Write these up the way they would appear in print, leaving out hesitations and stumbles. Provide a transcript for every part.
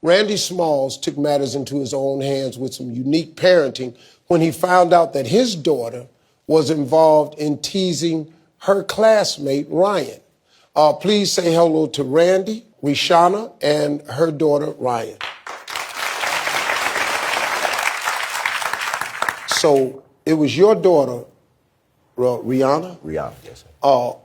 Randy Smalls took matters into his own hands with some unique parenting when he found out that his daughter was involved in teasing her classmate, Ryan. Please say hello to Randy, Rishana, and her daughter, Ryan. So it was your daughter, Rihanna? Rihanna, yes, sir.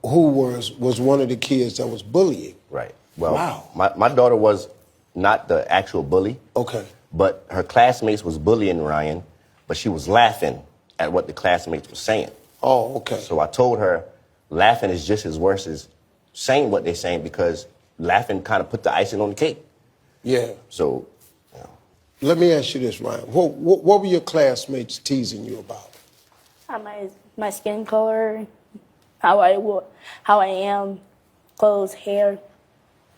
Who was one of the kids that was bullying. Right. Well, wow. My daughter was not the actual bully. Okay. But her classmates was bullying Ryan, but she was laughing at what the classmates were saying. Oh, okay. So I told her, laughing is just as worse as saying what they're saying, because laughing kind of put the icing on the cake. Yeah. So, you know. Let me ask you this, Ryan. What were your classmates teasing you about? My skin color, how I am, clothes, hair,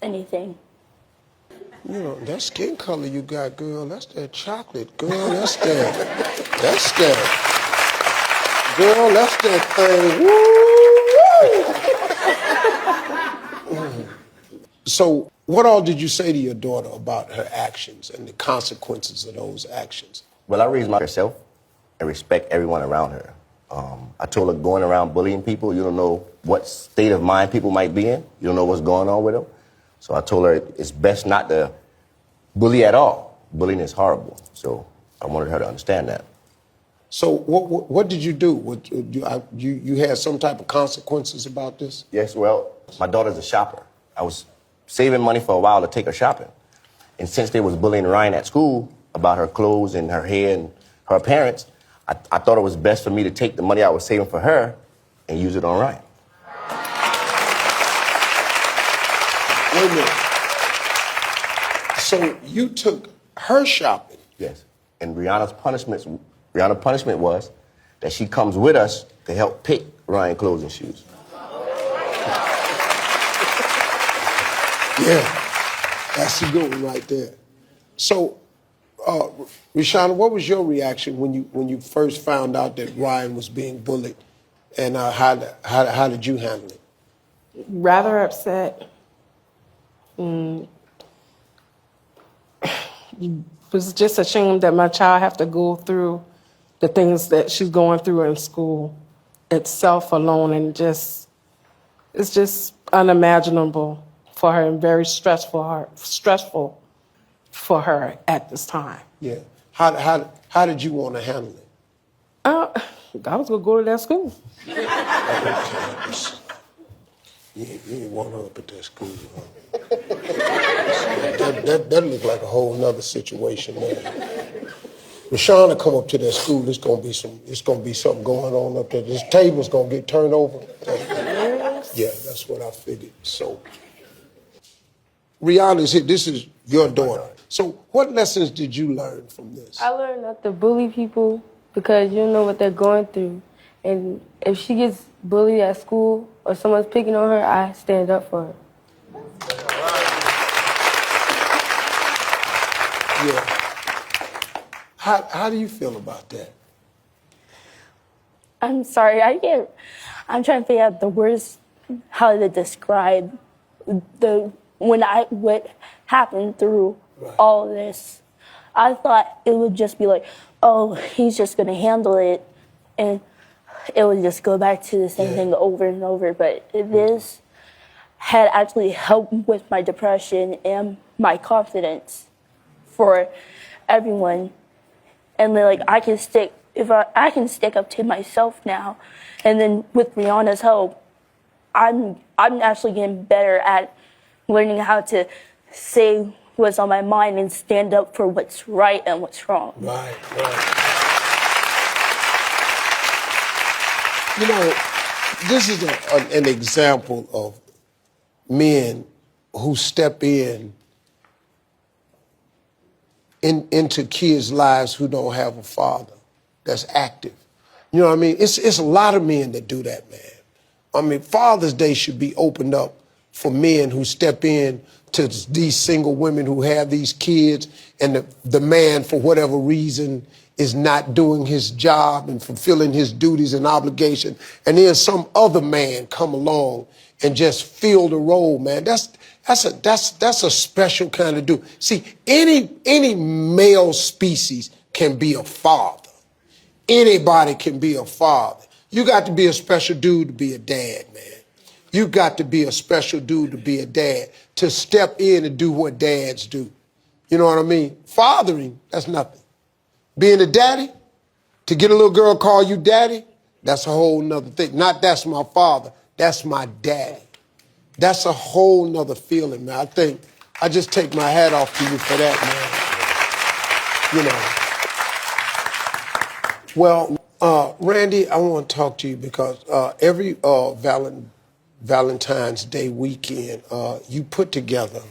anything. You know, that skin color you got, girl, that's that chocolate, girl, that's that, girl, that's that thing, woo! So, what all did you say to your daughter about her actions and the consequences of those actions? Well, I raised herself and respect everyone around her. I told her, going around bullying people, you don't know what state of mind people might be in. You don't know what's going on with them. So I told her it's best not to bully at all. Bullying is horrible. So I wanted her to understand that. So what did you do? You had some type of consequences about this? Yes, well, my daughter's a shopper. I was saving money for a while to take her shopping. And since they was bullying Ryan at school about her clothes and her hair and her appearance, I thought it was best for me to take the money I was saving for her and use it on Ryan. Wait a minute. So you took her shopping? Yes. And Rihanna's punishment was that she comes with us to help pick Ryan clothes and shoes. Yeah, that's a good one right there. So, Rishana, what was your reaction when you first found out that Ryan was being bullied, and how did you handle it? Rather upset. Was just ashamed that my child have to go through the things that she's going through in school itself alone, and it's just unimaginable for her and very stressful for her at this time. Yeah. How did you want to handle it? I was gonna go to that school. You didn't want her up at that school. Huh? that looked like a whole nother situation there. Rashana come up to that school, it's gonna be something going on up there. This table's gonna get turned over. Yes. Yeah, that's what I figured. So, Rihanna, this is your daughter. So, what lessons did you learn from this? I learned not to bully people because you don't know what they're going through. And if she gets bullied at school or someone's picking on her, I stand up for her. Yeah. How do you feel about that? I'm sorry, I'm trying to figure out the words, how to describe what happened through all of this. I thought it would just be like, oh, he's just gonna handle it, and it would just go back to the same thing over and over. But this had actually helped with my depression and my confidence for everyone. And then, like, I can stick up to myself now. And then with Rihanna's help, I'm actually getting better at learning how to say what's on my mind and stand up for what's right and what's wrong. Right. You know, this is an example of men who step into kids' lives who don't have a father that's active. You know what I mean? It's a lot of men that do that, man. I mean, Father's Day should be opened up for men who step in to these single women who have these kids, and the man, for whatever reason, is not doing his job and fulfilling his duties and obligation, and then some other man come along and just fill the role, man. That's That's a special kind of dude. See, any male species can be a father. Anybody can be a father. You got to be a special dude to be a dad, man. You got to be a special dude to be a dad, to step in and do what dads do. You know what I mean? Fathering, that's nothing. Being a daddy, to get a little girl call you daddy, that's a whole nother thing. Not that's my father, that's my daddy. That's a whole nother feeling, man. I just take my hat off to you for that, man. You know. Well, Randy, I want to talk to you because every Valentine's Day weekend, you put together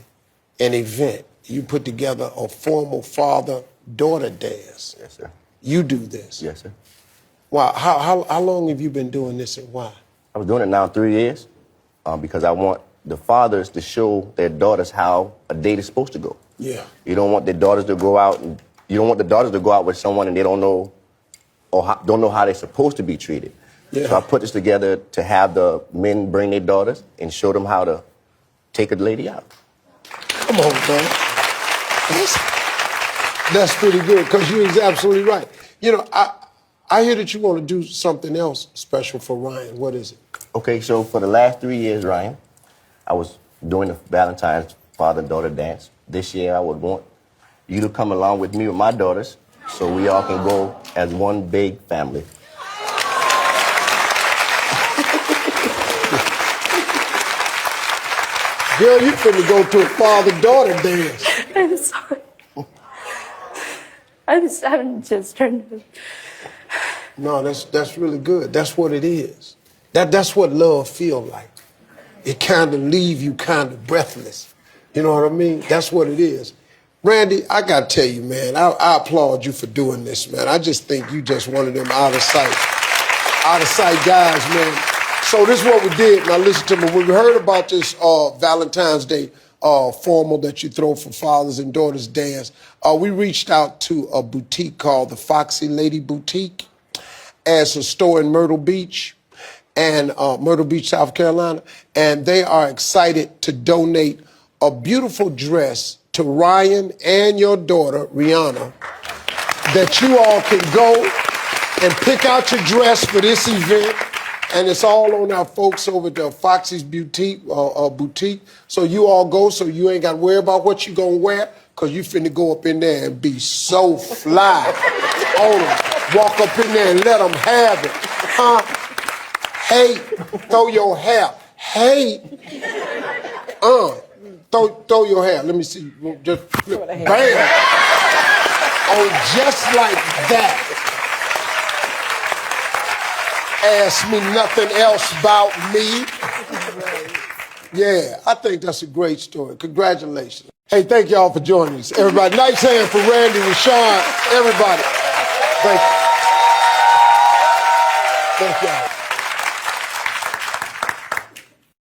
an event. You put together a formal father-daughter dance. Yes, sir. You do this. Yes, sir. Wow. How long have you been doing this and why? I was doing it now 3 years because I want the fathers to show their daughters how a date is supposed to go. Yeah. You don't want their daughters to go out and you don't want the daughters to go out with someone and they don't know or don't know how they're supposed to be treated. Yeah. So I put this together to have the men bring their daughters and show them how to take a lady out. Come on, man. That's pretty good because you're absolutely right. You know, I hear that you want to do something else special for Ryan. What is it? Okay, so for the last 3 years, Ryan, I was doing the Valentine's father-daughter dance. This year, I would want you to come along with me with my daughters so we all can go as one big family. Girl, you finna go to a father-daughter dance. I'm sorry. I'm just trying to. No, that's really good. That's what it is. That's what love feel like. It kind of leave you kind of breathless. You know what I mean? That's what it is. Randy, I gotta tell you, man, I applaud you for doing this, man. I just think you just one of them out of sight guys, man. So this is what we did. Now listen to me. When we heard about this Valentine's Day formal that you throw for fathers and daughters dance, we reached out to a boutique called the Foxy Lady Boutique as a store in Myrtle Beach, South Carolina, and they are excited to donate a beautiful dress to Ryan and your daughter, Rihanna, that you all can go and pick out your dress for this event. And it's all on our folks over at the Foxy's boutique. So you all go, so you ain't got to worry about what you gonna wear, because you finna go up in there and be so fly on them. Walk up in there and let them have it. Huh? Hey, throw your hair. Hey, throw your hair. Let me see. Just flip. Bam. Oh, just like that. Ask me nothing else about me. Yeah, I think that's a great story. Congratulations. Hey, thank y'all for joining us. Everybody, nice hand for Randy, Rashawn, everybody. Thank you. Thank y'all.